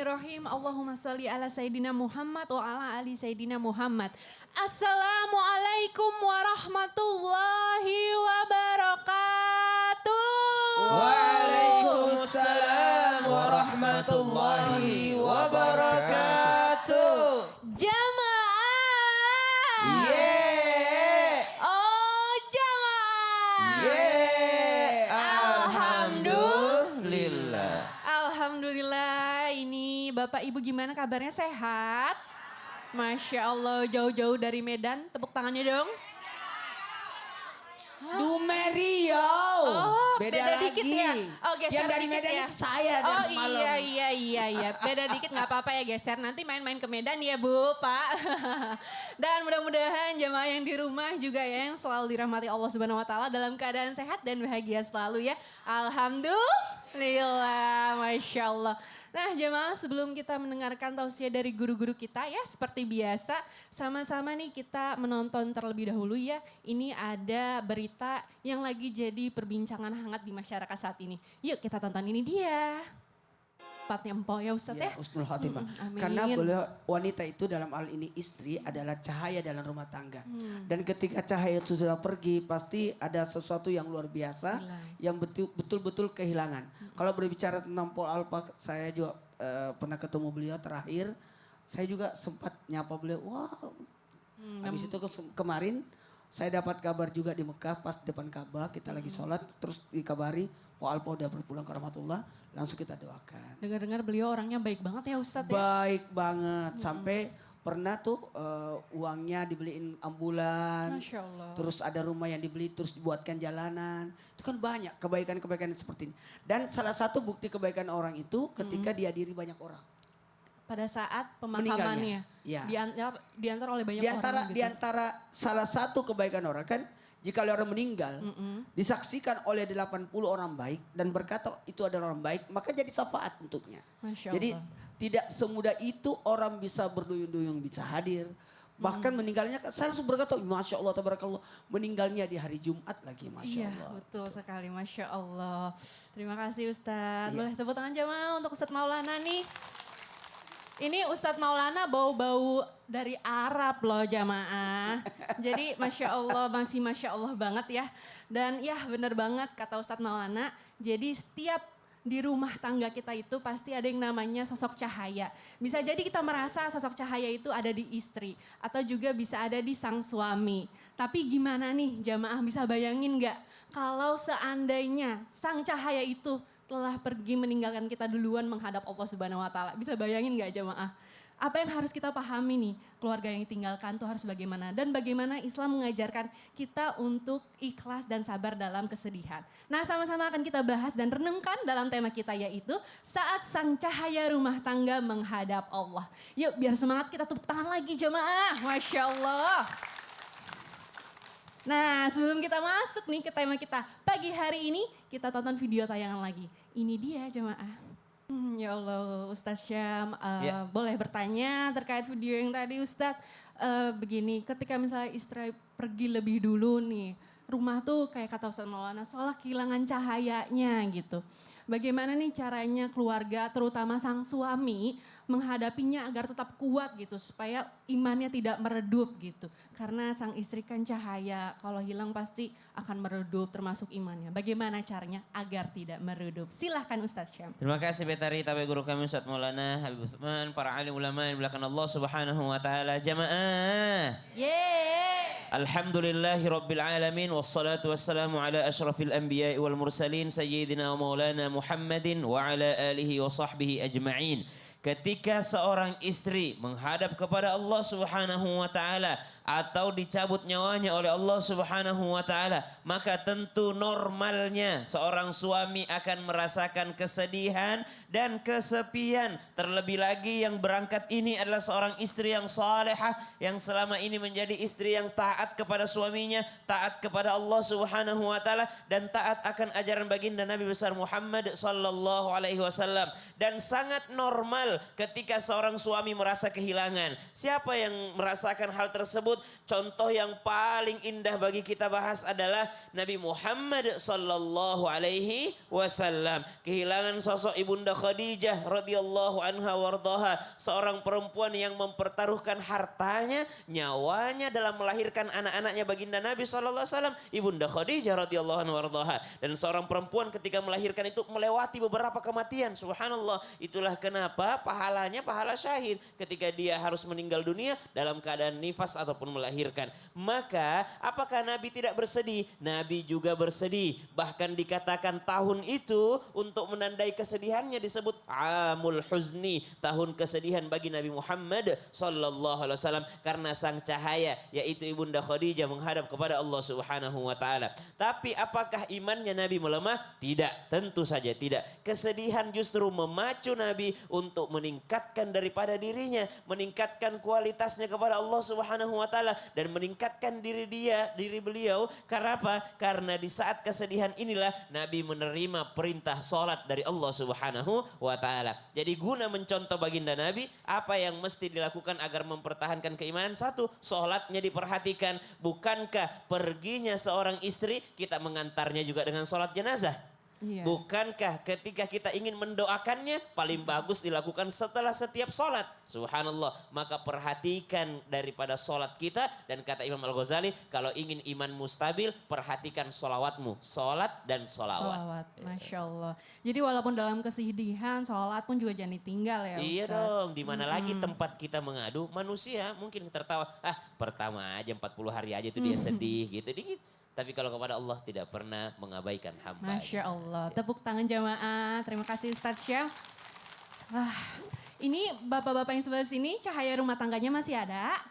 Bismillahirrahmanirrahim. Allahumma sholli ala Sayyidina Muhammad wa ala ali Sayyidina Muhammad. Assalamualaikum warahmatullahi wabarakatuh. Waalaikumsalam warahmatullahi wabarakatuh. Jamaah. Yeah. Oh jamaah. Yeah. Alhamdulillah. Alhamdulillah, ini Bapak Ibu gimana kabarnya, sehat? Masya Allah, jauh-jauh dari Medan, tepuk tangannya dong. Dumerio. Oh, beda dikit ya? Oh, geser Yang dari dikit Medan ya? itu saya Oh dari malam. iya. Beda dikit nggak apa-apa ya geser. Nanti main-main ke Medan ya Bu, Pak. Dan mudah-mudahan jemaah yang di rumah juga ya yang selalu dirahmati Allah Subhanahu Wa Taala dalam keadaan sehat dan bahagia selalu ya. Alhamdulillah, Masya Allah. Nah jemaah sebelum kita mendengarkan tausiah dari guru-guru kita ya seperti biasa. Sama-sama nih kita menonton terlebih dahulu ya. Ini ada berita yang lagi jadi perbincangan hangat di masyarakat saat ini. Yuk kita tonton ini dia. Tepatnya empok ya Ustadz ya. Husnul khotimah. Amin. Karena beliau wanita itu dalam hal ini istri adalah cahaya dalam rumah tangga. Dan ketika cahaya itu sudah pergi pasti ada sesuatu yang luar biasa yang betul-betul kehilangan. Kalau berbicara tentang Paul Alpa, saya juga pernah ketemu beliau terakhir. Saya juga sempat nyapa beliau. Wow. Habis itu kemarin saya dapat kabar juga di Mekah pas depan Ka'bah kita lagi sholat terus dikabari Paul Alpa udah berpulang ke rahmatullah, langsung kita doakan. Dengar-dengar beliau orangnya baik banget ya Ustadz ya. Baik banget sampai pernah tuh uangnya dibeliin ambulans. Masya Allah. Terus ada rumah yang dibeli terus dibuatkan jalanan. Itu kan banyak kebaikan-kebaikan seperti ini. Dan salah satu bukti kebaikan orang itu ketika dihadiri banyak orang. Pada saat pemakamannya. Ya. Diantar oleh banyak Di orang gitu. antara salah satu kebaikan orang kan jika orang meninggal disaksikan oleh 80 orang baik dan berkata itu adalah orang baik maka jadi syafaat untuknya. Masya Jadi Allah. tidak semudah itu orang bisa berduyun-duyun bisa hadir. Bahkan meninggalnya saya langsung berkata Masya Allah tabarakallah meninggalnya di hari Jumat lagi Masya Allah. Iya betul sekali Masya Allah. Terima kasih Ustadz. Iya. Boleh tepuk tangan jemaah untuk Ustadz Maulana nih. Ini Ustadz Maulana bau-bau dari Arab loh jamaah. Jadi Masya Allah masih Masya Allah banget ya. Dan ya bener banget kata Ustadz Maulana. Jadi setiap di rumah tangga kita itu pasti ada yang namanya sosok cahaya. Bisa jadi kita merasa sosok cahaya itu ada di istri. Atau juga bisa ada di sang suami. Tapi gimana nih jamaah bisa bayangin gak? Kalau seandainya sang cahaya itu telah pergi meninggalkan kita duluan menghadap Allah Subhanahu Wa Taala. Bisa bayangin gak jamaah? Apa yang harus kita pahami nih? Keluarga yang ditinggalkan tuh harus bagaimana? Dan bagaimana Islam mengajarkan kita untuk ikhlas dan sabar dalam kesedihan. Nah sama-sama akan kita bahas dan renungkan dalam tema kita yaitu saat sang cahaya rumah tangga menghadap Allah. Yuk biar semangat kita tepuk tangan lagi jamaah. Masya Allah. Nah sebelum kita masuk nih ke tema kita pagi hari ini, kita tonton video tayangan lagi. Ini dia jemaah. Ya Allah Ustadz Syam, boleh bertanya terkait video yang tadi Ustadz. Begini, ketika misalnya istri pergi lebih dulu nih, rumah tuh kayak kata Ustadz Maulana, seolah kehilangan cahayanya gitu. Bagaimana nih caranya keluarga terutama sang suami menghadapinya agar tetap kuat gitu supaya imannya tidak meredup gitu. Karena sang istri kan cahaya, kalau hilang pasti akan meredup termasuk imannya. Bagaimana caranya agar tidak meredup? Silahkan Ustadz Syam. Terima kasih Betari, tabi guru kami Ustadz Maulana Habib Utsman, para alim ulama yang belakang Allah Subhanahu Wa Taala. Jamaah. Yeay. Alhamdulillahi Rabbil Alamin. Wassalatu wassalamu ala ashrafil anbiya wal mursalin. Sayyidina wa maulana Muhammadin wa ala alihi wa sahbihi ajma'in. Ketika seorang istri menghadap kepada Allah Subhanahu wa taala atau dicabut nyawanya oleh Allah Subhanahu wa taala, maka tentu normalnya seorang suami akan merasakan kesedihan dan kesepian. Terlebih lagi yang berangkat ini adalah seorang istri yang salehah yang selama ini menjadi istri yang taat kepada suaminya, taat kepada Allah Subhanahu wa taala dan taat akan ajaran baginda Nabi besar Muhammad sallallahu alaihi wasallam. Dan sangat normal hal ketika seorang suami merasa kehilangan. Siapa yang merasakan hal tersebut? Contoh yang paling indah bagi kita bahas adalah Nabi Muhammad sallallahu alaihi wasallam. Kehilangan sosok Ibunda Khadijah radhiyallahu anha wardaha, seorang perempuan yang mempertaruhkan hartanya, nyawanya dalam melahirkan anak-anaknya baginda Nabi sallallahu alaihi wasallam, Ibunda Khadijah radhiyallahu anha wardaha. Dan seorang perempuan ketika melahirkan itu melewati beberapa kematian. Subhanallah, itulah kenapa pahalanya pahala syahid ketika dia harus meninggal dunia dalam keadaan nifas ataupun melahirkan. Maka apakah Nabi tidak bersedih? Nabi juga bersedih. Bahkan dikatakan tahun itu untuk menandai kesedihannya disebut Amul Huzni, tahun kesedihan bagi Nabi Muhammad sallallahu alaihi wasallam, karena sang cahaya yaitu Ibunda Khadijah menghadap kepada Allah Subhanahu wa taala. Tapi apakah imannya Nabi melemah? Tidak, tentu saja tidak. Kesedihan justru memacu Nabi untuk meningkatkan daripada dirinya, meningkatkan kualitasnya kepada Allah Subhanahu wa taala dan meningkatkan diri beliau. Karena apa? Karena di saat kesedihan inilah Nabi menerima perintah salat dari Allah Subhanahu wa taala. Jadi guna mencontoh baginda Nabi, apa yang mesti dilakukan agar mempertahankan keimanan? Satu, salatnya diperhatikan. Bukankah perginya seorang istri kita mengantarnya juga dengan salat jenazah? Iya. Bukankah ketika kita ingin mendoakannya paling bagus dilakukan setelah setiap sholat? Subhanallah. Maka perhatikan daripada sholat kita. Dan kata Imam Al-Ghazali, kalau ingin iman mustabil, perhatikan sholawatmu. Sholat dan sholawat. Sholawat, Masya Allah. Jadi walaupun dalam kesedihan, sholat pun juga jangan ditinggal ya Ustaz. Iya dong, di mana lagi tempat kita mengadu? Manusia mungkin tertawa, pertama aja 40 hari aja itu dia sedih gitu. Dikit. Tapi kalau kepada Allah tidak pernah mengabaikan hamba. Masya Allah. Tepuk tangan jamaah. Terima kasih Ustadz Syam. Wah, ini bapak-bapak yang sebelah sini cahaya rumah tangganya masih ada?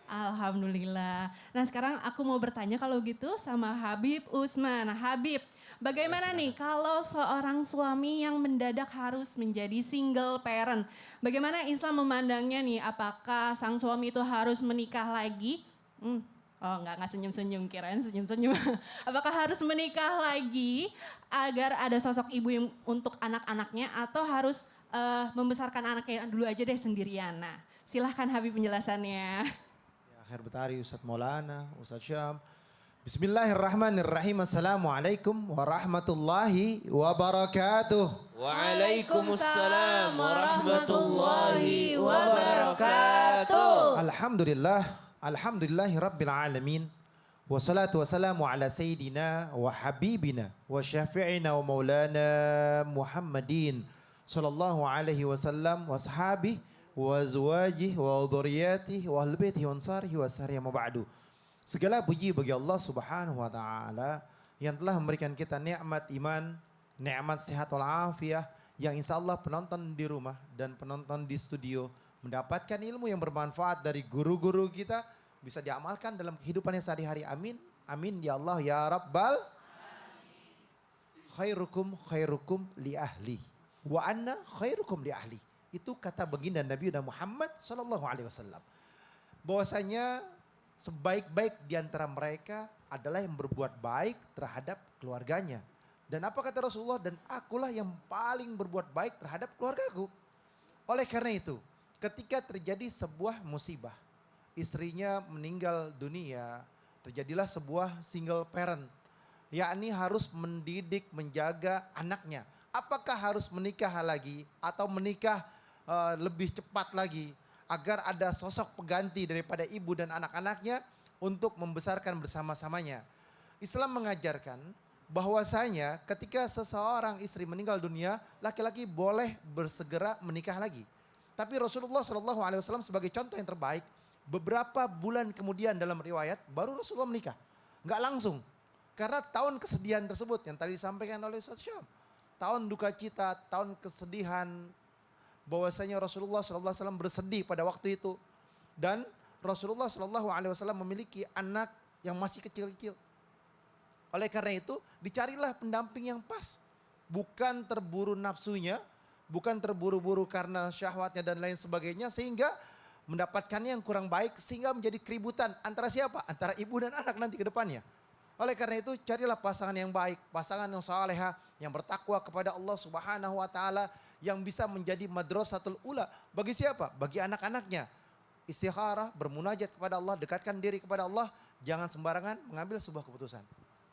Alhamdulillah. Nah sekarang aku mau bertanya kalau gitu sama Habib Usman. Nah, Habib, bagaimana nih kalau seorang suami yang mendadak harus menjadi single parent? Bagaimana Islam memandangnya nih? Apakah sang suami itu harus menikah lagi? Oh enggak senyum-senyum, kirain senyum-senyum. Apakah harus menikah lagi agar ada sosok ibu yang untuk anak-anaknya atau harus membesarkan anaknya dulu aja deh sendirian? Nah silahkan Habib penjelasannya. Ya, Khair Betari, Ustadz Maulana, Ustadz Syam. Bismillahirrahmanirrahim. Assalamualaikum warahmatullahi wabarakatuh. Waalaikumsalam warahmatullahi wabarakatuh. Alhamdulillahi Rabbil Alamin. Wassalatu wassalamu ala Sayyidina wa Habibina wa Syafi'ina wa Maulana Muhammadin sallallahu alaihi wasallam wa sahabih wa azwajih wa dhurriyyatih wa ahli baitih wa ansarihi wa sahrihi ma ba'du. Segala puji bagi Allah Subhanahu wa taala yang telah memberikan kita nikmat iman, nikmat sehat wal afiyah, yang insyaallah penonton di rumah dan penonton di studio mendapatkan ilmu yang bermanfaat dari guru-guru kita, bisa diamalkan dalam kehidupannya sehari-hari. Amin. Amin ya Allah ya Rabbal. Khairukum li ahli. Wa anna khairukum li ahli. Itu kata baginda Nabi Muhammad sallallahu alaihi wasallam. Bahwasanya sebaik-baik di antara mereka adalah yang berbuat baik terhadap keluarganya. Dan apa kata Rasulullah? Dan akulah yang paling berbuat baik terhadap keluargaku. Oleh karena itu, ketika terjadi sebuah musibah, istrinya meninggal dunia, terjadilah sebuah single parent, yakni harus mendidik, menjaga anaknya. Apakah harus menikah lagi atau menikah lebih cepat lagi agar ada sosok pengganti daripada ibu dan anak-anaknya untuk membesarkan bersama-samanya? Islam mengajarkan bahwasanya ketika seseorang istri meninggal dunia, laki-laki boleh bersegera menikah lagi. Tapi Rasulullah SAW sebagai contoh yang terbaik, beberapa bulan kemudian dalam riwayat baru Rasulullah menikah. Enggak langsung. Karena tahun kesedihan tersebut yang tadi disampaikan oleh Ustaz Syam. Tahun duka cita, tahun kesedihan, bahwasanya Rasulullah SAW bersedih pada waktu itu. Dan Rasulullah SAW memiliki anak yang masih kecil-kecil. Oleh karena itu dicarilah pendamping yang pas. Bukan terburu nafsunya, bukan terburu-buru karena syahwatnya dan lain sebagainya, sehingga mendapatkannya yang kurang baik, sehingga menjadi keributan antara siapa? Antara ibu dan anak nanti ke depannya. Oleh karena itu carilah pasangan yang baik, pasangan yang salehah, yang bertakwa kepada Allah Subhanahu wa taala, yang bisa menjadi madrasatul ula. Bagi siapa? Bagi anak-anaknya. Istikharah, bermunajat kepada Allah, dekatkan diri kepada Allah. Jangan sembarangan mengambil sebuah keputusan.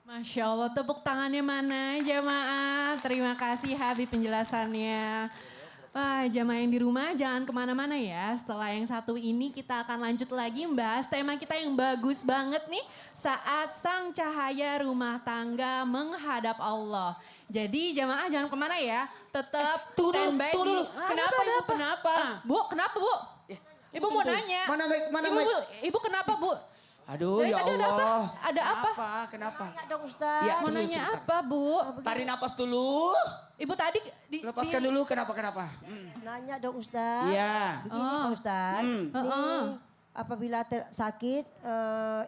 Masya Allah, tepuk tangannya mana jamaah. Terima kasih Habib penjelasannya. Wah, jamaah yang di rumah jangan kemana-mana ya. Setelah yang satu ini kita akan lanjut lagi membahas tema kita yang bagus banget nih. Saat sang cahaya rumah tangga menghadap Allah. Jadi jamaah jangan kemana ya. Tetap standby Tunggu dulu. di... Ah, Kenapa ada ibu? apa? Kenapa? Bu, kenapa Bu? Ibu mau Tunggu. nanya. Mana mic? Mana ibu, mic? ibu kenapa Bu? Aduh Dari ya tadi ada apa? Allah. Ada apa? Kenapa? Tanya dong Ustaz. Ya, Mau tunggu nanya sebentar. apa Bu? Tarik napas dulu. Ibu tadi Lepaskan dulu kenapa? Nanya dong Ustaz. Iya. Begini Pak Ustaz. Heeh. Nih apabila sakit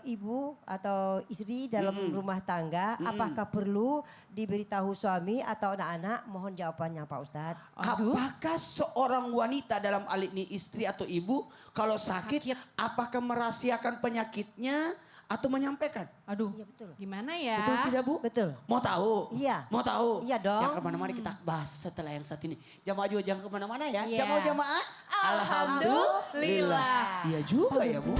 ibu atau istri dalam rumah tangga, apakah perlu diberitahu suami atau anak-anak? Mohon jawabannya Pak Ustaz. Aduh. Apakah seorang wanita dalam hal ini istri atau ibu kalau sakit, apakah merahasiakan penyakitnya atau menyampaikan? Aduh, Iya, betul. gimana ya? Betul tidak Bu? Betul. Mau tahu? Iya. Mau tahu? Iya dong. Jangan kemana-mana kita bahas setelah yang satu ini. Jamaah juga jangan kemana-mana ya. Iya. Jamaah. Alhamdulillah. Iya juga ya Bu.